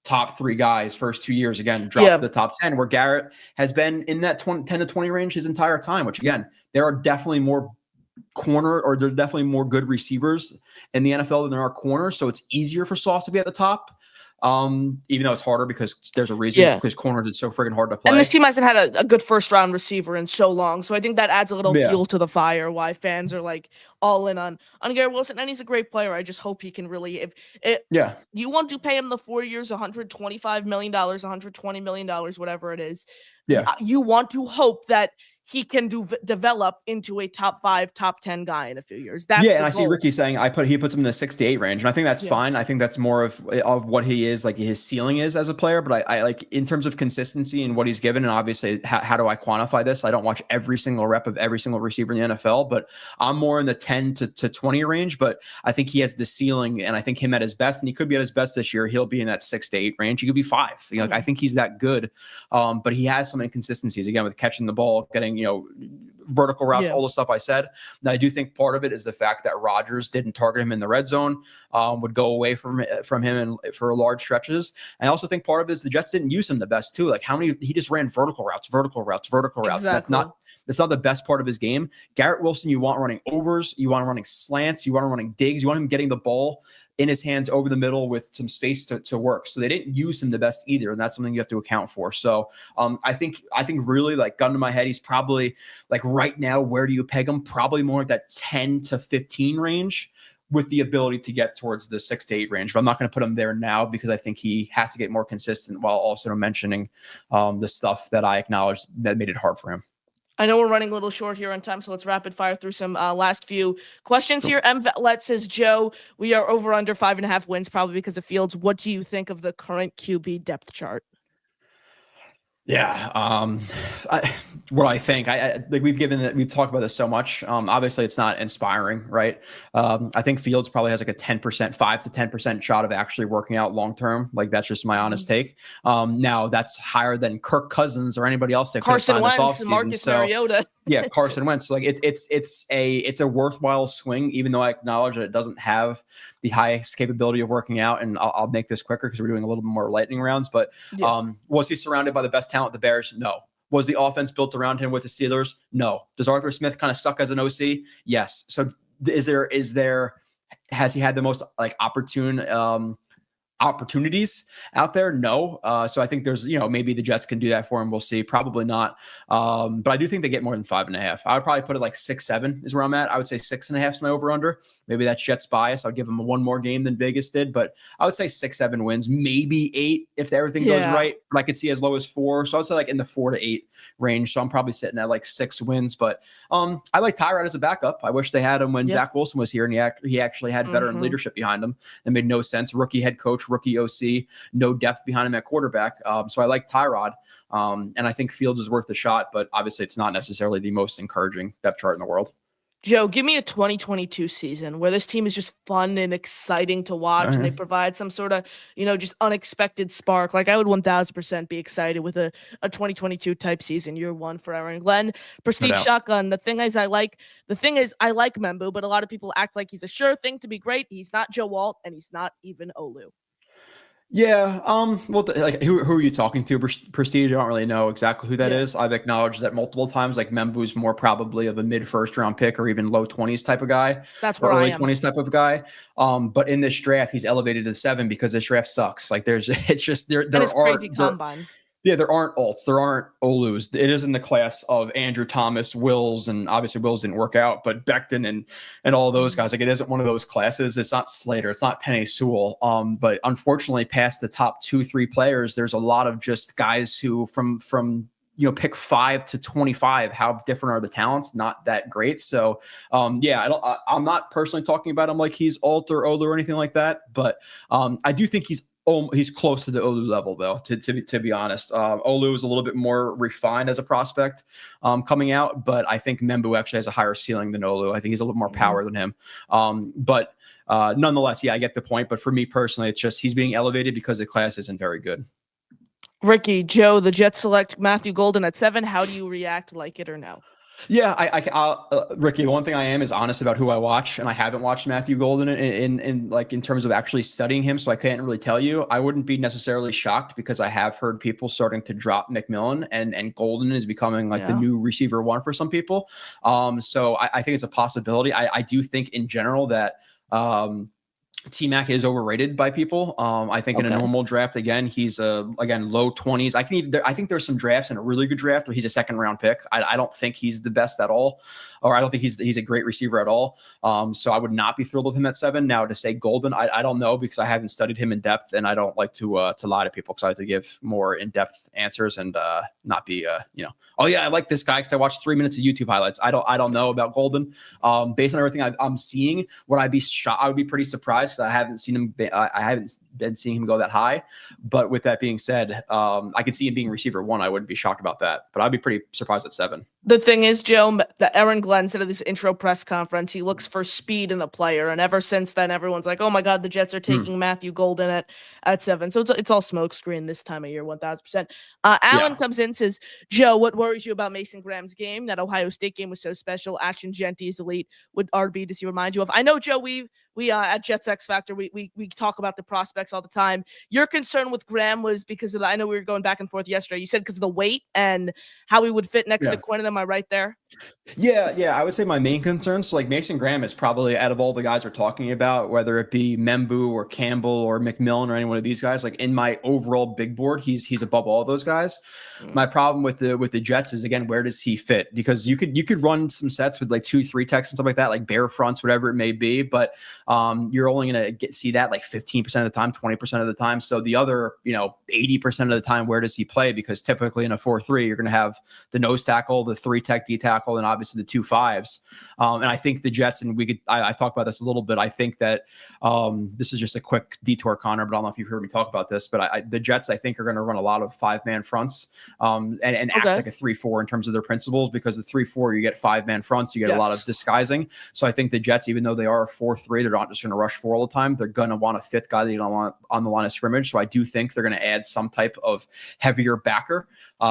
top 3 guys first 2 years, again, dropped to the top 10, where Garrett has been in that 10 to 20 range his entire time, which again, there are definitely more there's definitely more good receivers in the NFL than there are corners. So it's easier for Sauce to be at the top. Even though it's harder because there's a reason, because corners it's so friggin' hard to play. And this team hasn't had a good first round receiver in so long. So I think that adds a little fuel to the fire, why fans are like all in on Garrett Wilson. And he's a great player. I just hope he can really, you want to pay him the 4 years, $125 million, $120 million, whatever it is. You want to hope that he can develop into a top 5, top 10 guy in a few years. That's and I see Ricky saying he puts him in the 6 to 8 range, and I think that's fine. I think that's more of what he is, like his ceiling is as a player. But I like in terms of consistency and what he's given, and obviously how do I quantify this? I don't watch every single rep of every single receiver in the NFL, but I'm more in the 10 to 20 range. But I think he has the ceiling, and I think him at his best, and he could be at his best this year. He'll be in that 6 to 8 range. He could be 5. I think he's that good, but he has some inconsistencies again with catching the ball, getting vertical routes, all the stuff I said. Now, I do think part of it is the fact that Rodgers didn't target him in the red zone, would go away from him and for large stretches. I also think part of it is the Jets didn't use him the best too. Like he just ran vertical routes. Exactly. That's not the best part of his game. Garrett Wilson, you want running overs, you want him running slants, you want him running digs, you want him getting the ball in his hands over the middle with some space to work. So they didn't use him the best either. And that's something you have to account for. So I think really, like, gun to my head, he's probably like right now, where do you peg him? Probably more like that 10 to 15 range with the ability to get towards the 6 to 8 range. But I'm not going to put him there now because I think he has to get more consistent while also mentioning the stuff that I acknowledged that made it hard for him. I know we're running a little short here on time, so let's rapid fire through some last few questions here. Let says, Joe, we are over under 5.5 wins, probably because of Fields. What do you think of the current QB depth chart? Yeah. What I think, we've talked about this so much. Obviously it's not inspiring, right? I think Fields probably has like a 10%, 5 to 10% shot of actually working out long-term. Like, that's just my honest take. Now that's higher than Kirk Cousins or anybody else that Carson Wentz, Marcus Mariota. Yeah, Carson Wentz. So like it's a worthwhile swing, even though I acknowledge that it doesn't have the highest capability of working out. And I'll make this quicker because we're doing a little bit more lightning rounds. But was he surrounded by the best talent, the Bears? No. Was the offense built around him with the Steelers? No. Does Arthur Smith kind of suck as an OC? Yes. So has he had the most like opportunities out there? No. So I think there's, maybe the Jets can do that for him. We'll see. Probably not. But I do think they get more than 5.5. I would probably put it like 6-7 is where I'm at. I would say 6.5 is my over under. Maybe that's Jets bias. I'll give them one more game than Vegas did, but I would say 6-7 wins, maybe 8 if everything goes right. But I could see as low as 4. So I'd say like in the 4 to 8 range. So I'm probably sitting at like 6 wins, but I like Tyrod as a backup. I wish they had him when Zach Wilson was here and he actually had veteran leadership behind him. That made no sense. Rookie head coach coach, rookie OC, no depth behind him at quarterback. So I like Tyrod. And I think Fields is worth a shot, but obviously it's not necessarily the most encouraging depth chart in the world. Joe, give me a 2022 season where this team is just fun and exciting to watch, and they provide some sort of, just unexpected spark. Like, I would 1000% be excited with a 2022 type season, year one for Aaron Glenn. Prestige shotgun. The thing is, I like Membu, but a lot of people act like he's a sure thing to be great. He's not Joe Alt, and he's not even Olu. Yeah. Well, like, who are you talking to? Prestige? I don't really know exactly who that is. I've acknowledged that multiple times. Like, Membu's more probably of a mid first round pick or even low 20s type of guy. That's where early I am. 20s type of guy. But in this draft, he's elevated to 7 because this draft sucks. Like, it's just there are crazy combine. Yeah, there aren't alts. There aren't Olus. It is in the class of Andrew Thomas, Wills, and obviously Wills didn't work out, but Becton and all those guys. Like, it isn't one of those classes. It's not Slater. It's not Penny Sewell. But unfortunately, past the top 2-3 players, there's a lot of just guys who from pick 5 to 25. How different are the talents? Not that great. So I'm not personally talking about him like he's alt or Olu or anything like that. But I do think he's close to the Olu level, though, to be honest. Olu is a little bit more refined as a prospect coming out, but I think Membu actually has a higher ceiling than Olu. I think he's a little more power than him. But nonetheless, I get the point. But for me personally, it's just he's being elevated because the class isn't very good. Ricky, Joe, the Jets select Matthew Golden at 7. How do you react, like it or no? Yeah, Ricky, the one thing I am is honest about who I watch, and I haven't watched Matthew Golden in terms of actually studying him, so I can't really tell you. I wouldn't be necessarily shocked because I have heard people starting to drop McMillan, and Golden is becoming the new receiver 1 for some people. So I think it's a possibility. I do think in general that T-Mac is overrated by people. I think in a normal draft, again, he's low 20s. I think there's some drafts in a really good draft where he's a second round pick. I don't think he's the best at all, or I don't think he's a great receiver at all. So I would not be thrilled with him at 7. Now, to say Golden, I don't know, because I haven't studied him in depth, and I don't like to lie to people, because I like to give more in-depth answers and not be oh yeah, I like this guy because I watched 3 minutes of YouTube highlights. I don't know about Golden. Based on everything I'm seeing, would I be shocked? I would be pretty surprised. I haven't seen him. I haven't been seeing him go that high. But with that being said, I could see him being receiver 1. I wouldn't be shocked about that. But I'd be pretty surprised at 7. The thing is, Joe, that Aaron Glenn said at this intro press conference, he looks for speed in the player. And ever since then, everyone's like, oh my God, the Jets are taking Matthew Golden at 7. So it's all smokescreen this time of year, 1000%. Alan comes in, says, Joe, what worries you about Mason Graham's game? That Ohio State game was so special. Ashton Genty is elite. What RB does he remind you of? I know, Joe, we at Jets X Factor, we talk about the prospects all the time. Your concern with Graham was because of I know we were going back and forth yesterday. You said because of the weight and how he would fit next to Quinn. Am I right there? Yeah. I would say my main concerns, like Mason Graham is probably, out of all the guys we're talking about, whether it be Membu or Campbell or McMillan or any one of these guys, like in my overall big board, he's above all those guys. My problem with the Jets is, again, where does he fit? Because you could run some sets with like 2-3 techs and stuff like that, like bear fronts, whatever it may be, but you're only going to see that like 15% of the time, 20% of the time. So the other, 80% of the time, where does he play? Because typically in a 4-3, you're going to have the nose tackle, the 3 tech D tackle, and obviously the 2 5s. And I think the Jets, and I talked about this a little bit. I think that this is just a quick detour, Connor, but I don't know if you've heard me talk about this, but the Jets, I think, are going to run a lot of 5-man fronts and act like a 3-4 in terms of their principles, because the 3-4, you get 5-man fronts, you get a lot of disguising. So I think the Jets, even though they are a 4-3, they're not just going to rush 4 all the time. They're going to want a 5th guy that you don't want on the line of scrimmage. So I do think they're going to add some type of heavier backer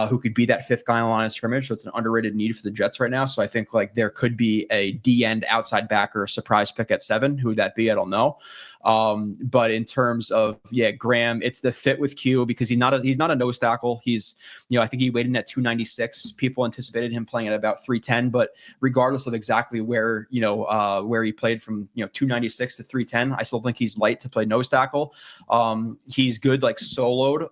who could be that 5th guy on the line of scrimmage. So it's an underrated need for the Jets right now. So I think like there could be a D-end outside backer surprise pick at 7. Who would that be? I don't know. But in terms of Graham, it's the fit with Q, because he's not a nose tackle. He's, I think he weighed in at 296. People anticipated him playing at about 310, but regardless of exactly where he played from, 296 to 310, I still think he's light to play nose tackle. He's good, like soloed,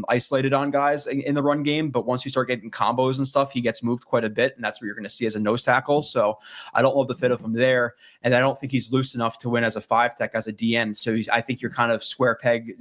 isolated on guys in the run game. But once you start getting combos and stuff, he gets moved quite a bit. And that's what you're going to see as a nose tackle. So I don't love the fit of him there. And I don't think he's loose enough to win as a 5 tech, as a the end. So I think you're kind of square peg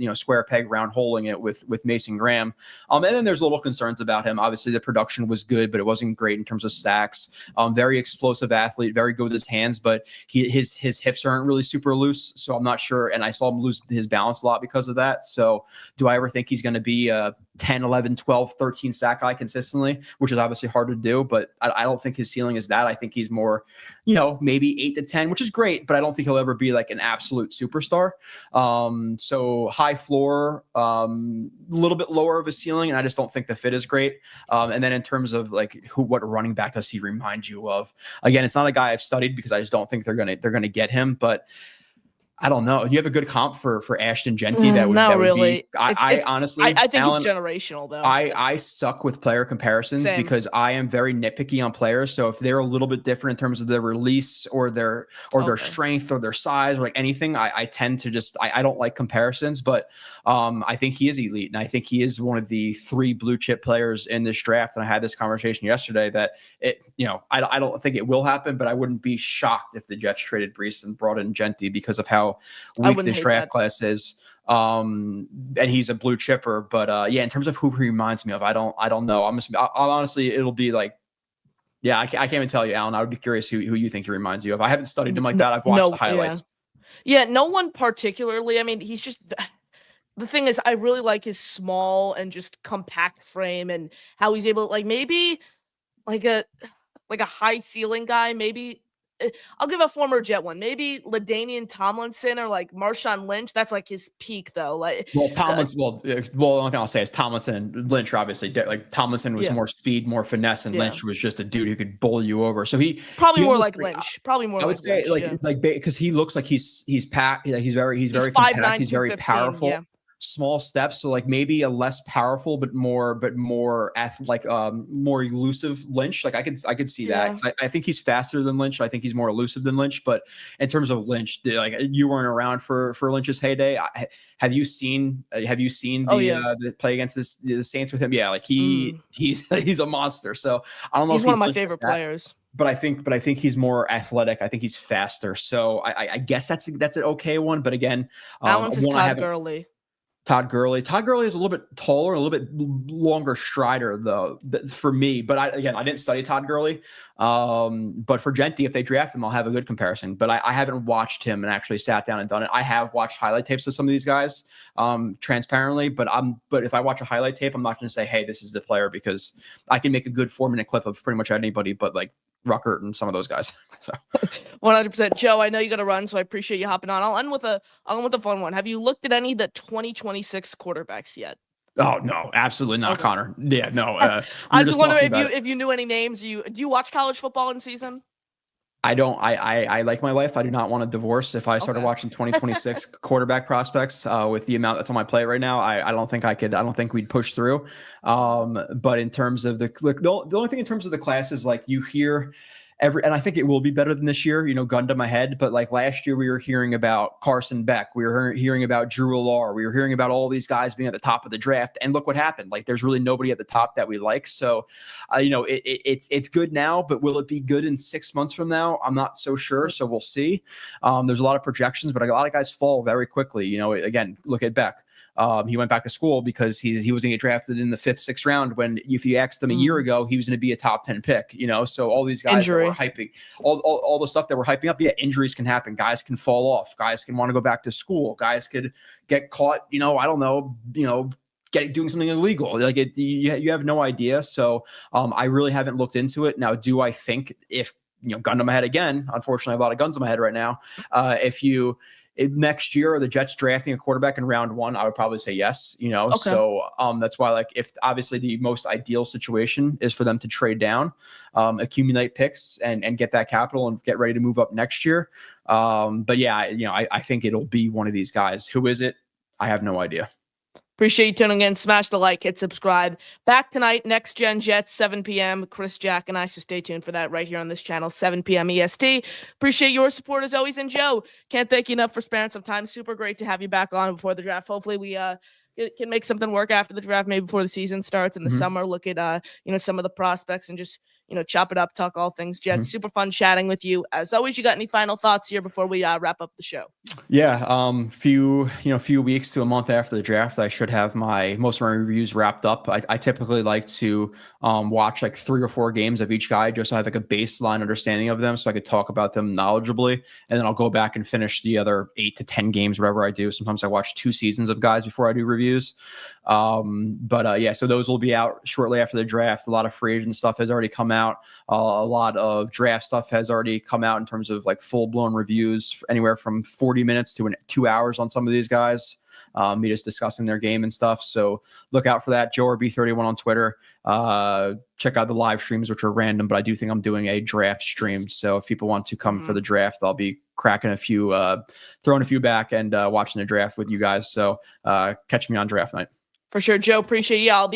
round holing it with Mason Graham. And then there's little concerns about him. Obviously, the production was good, but it wasn't great in terms of stacks. Very explosive athlete, very good with his hands, but his hips aren't really super loose. So I'm not sure. And I saw him lose his balance a lot because of that. So do I ever think he's going to be a 10, 11, 12, 13 sack guy consistently, which is obviously hard to do, but I don't think his ceiling is that. I think he's more, maybe 8 to 10, which is great, but I don't think he'll ever be like an absolute superstar. So high floor, a little bit lower of a ceiling, and I just don't think the fit is great. And then in terms of like what running back does he remind you of? Again, it's not a guy I've studied because I just don't think they're gonna get him, but I don't know. Do you have a good comp for Ashton Genty? Not really. I honestly, I think Alan, he's generational though. I suck with player comparisons Same. because I am very nitpicky on players. So if they're a little bit different in terms of their release or their strength or their size or like anything, I tend to just I don't like comparisons. But I think he is elite, and I think he is one of the 3 blue chip players in this draft. And I had this conversation yesterday that I don't think it will happen, but I wouldn't be shocked if the Jets traded Brees and brought in Genty because of how weak this draft class is. And he's a blue chipper, but in terms of who he reminds me of, I don't know. I'll honestly, it'll be like, I can't even tell you, Alan. I would be curious who you think he reminds you of. I haven't studied him like that. I've watched the highlights. Yeah, no one particularly. I mean, he's just the thing is, I really like his small and just compact frame and how he's able, like maybe like a high ceiling guy, maybe. I'll give a former Jet one. Maybe LaDainian Tomlinson or like Marshawn Lynch. That's like his peak, though. Like, Tomlinson. The only thing I'll say is Tomlinson and Lynch are obviously like Tomlinson was more speed, more finesse, and Lynch was just a dude who could bowl you over. So he more like Lynch. Probably more. I would say Lynch, because he looks like he's packed. He's very compact. He's very powerful. Yeah. Small steps, so like maybe a less powerful but more more elusive Lynch. Like I could see that. I think he's faster than Lynch. I think he's more elusive than Lynch. But in terms of Lynch, like you weren't around for Lynch's heyday. Have you seen the play against the Saints with him? Yeah, like he's a monster. So I don't know. He's one of my favorite players. But I think he's more athletic. I think he's faster. So I guess that's an okay one. But again, Alan's is Todd Gurley. Todd Gurley is a little bit taller, a little bit longer strider though for me. But I didn't study Todd Gurley. But for Genty, if they draft him, I'll have a good comparison. But I haven't watched him and actually sat down and done it. I have watched highlight tapes of some of these guys, transparently. But if I watch a highlight tape, I'm not going to say, hey, this is the player, because I can make a good 4-minute clip of pretty much anybody, but like Ruckert and some of those guys. So 100%. Joe, I know you got to run, so I appreciate you hopping on. I'll end with a fun one. Have you looked at any of the 2026 quarterbacks yet? Oh no, absolutely not, okay. Connor. Yeah, no. I just wonder if you knew any names. Do you watch college football in season? I don't. I like my life. I do not want to divorce. If I started watching 2026 quarterback prospects with the amount that's on my plate right now, I don't think I could. I don't think we'd push through. But in terms of the only thing in terms of the class is like you hear and I think it will be better than this year, gun to my head. But like last year, we were hearing about Carson Beck. We were hearing about Drew Allar. We were hearing about all these guys being at the top of the draft. And look what happened. Like there's really nobody at the top that we like. So, it's good now, but will it be good in 6 months from now? I'm not so sure. So we'll see. There's a lot of projections, but a lot of guys fall very quickly. Again, look at Beck. He went back to school because he was going to get drafted in the 5th, 6th round, when if you asked him a year ago, he was going to be a top 10 pick, so all these guys that were hyping, all the stuff that we're hyping up. Yeah. Injuries can happen. Guys can fall off. Guys can want to go back to school. Guys could get caught, I don't know, doing something illegal. Like you have no idea. So I really haven't looked into it. Now, do I think if, gun to my head again, unfortunately, I have a lot of guns in my head right now. Next year, are the Jets drafting a quarterback in round 1? I would probably say yes. Okay. So that's why, like, if obviously the most ideal situation is for them to trade down, accumulate picks, and get that capital and get ready to move up next year. But yeah, I think it'll be one of these guys. Who is it? I have no idea. Appreciate you tuning in. Smash the like, hit subscribe. Back tonight, Next Gen Jets, 7 p.m. Chris, Jack, and I, so stay tuned for that right here on this channel, 7 p.m. EST. Appreciate your support as always. And Joe, can't thank you enough for sparing some time. Super great to have you back on before the draft. Hopefully we can make something work after the draft, maybe before the season starts in the summer. Look at some of the prospects and just chop it up, talk all things Jets. Super fun chatting with you. As always, you got any final thoughts here before we wrap up the show? Yeah, few weeks to a month after the draft, I should have most of my reviews wrapped up. I typically like to watch like 3 or 4 games of each guy just so I have like a baseline understanding of them so I could talk about them knowledgeably. And then I'll go back and finish the other 8 to 10 games, whatever I do. Sometimes I watch 2 seasons of guys before I do reviews. So those will be out shortly after the draft. A lot of free agent stuff has already come out. A lot of draft stuff has already come out in terms of like full blown reviews, anywhere from 40 minutes to 2 hours on some of these guys. Me just discussing their game and stuff. So look out for that. Joe or B31 on Twitter. Check out the live streams, which are random, but I do think I'm doing a draft stream. So if people want to come for the draft, I'll be cracking a few, throwing a few back and watching the draft with you guys. So catch me on draft night. For sure, Joe. Appreciate you. I'll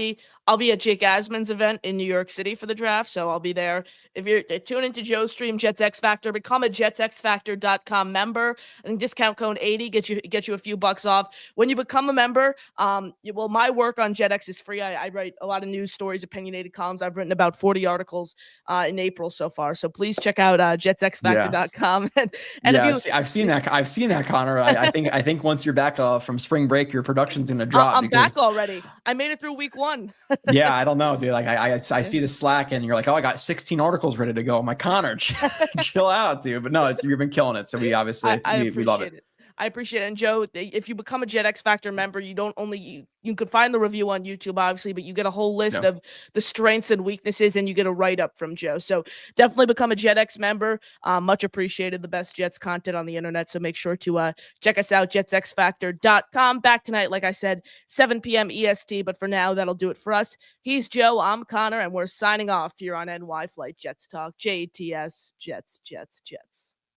be at Jake Asman's event in New York City for the draft, so I'll be there. If you're tune into Joe's stream, Jets X Factor, become a jetsxfactor.com member. I think discount code 80 get you a few bucks off when you become a member. My work on JetX is free. I write a lot of news stories, opinionated columns. I've written about 40 articles in April so far. So please check out jetsxfactor.com. I've seen that, Connor. I think once you're back from spring break, your production's gonna drop. I'm back already. I made it through week 1. Yeah, I don't know, dude. Like I see the Slack and you're like, oh, I got 16 articles ready to go. I'm like, Connor, chill out, dude. But no, you've been killing it. So we obviously we love it. I appreciate it. And Joe, if you become a Jet X Factor member, you don't only you can find the review on YouTube, obviously, but you get a whole list of the strengths and weaknesses, and you get a write-up from Joe. So definitely become a Jet X member. Much appreciated. The best Jets content on the internet. So make sure to check us out, jetsxfactor.com. Back tonight, like I said, 7 p.m. EST. But for now, that'll do it for us. He's Joe. I'm Connor, and we're signing off here on NY Flight Jets Talk. JTS, Jets, Jets, Jets.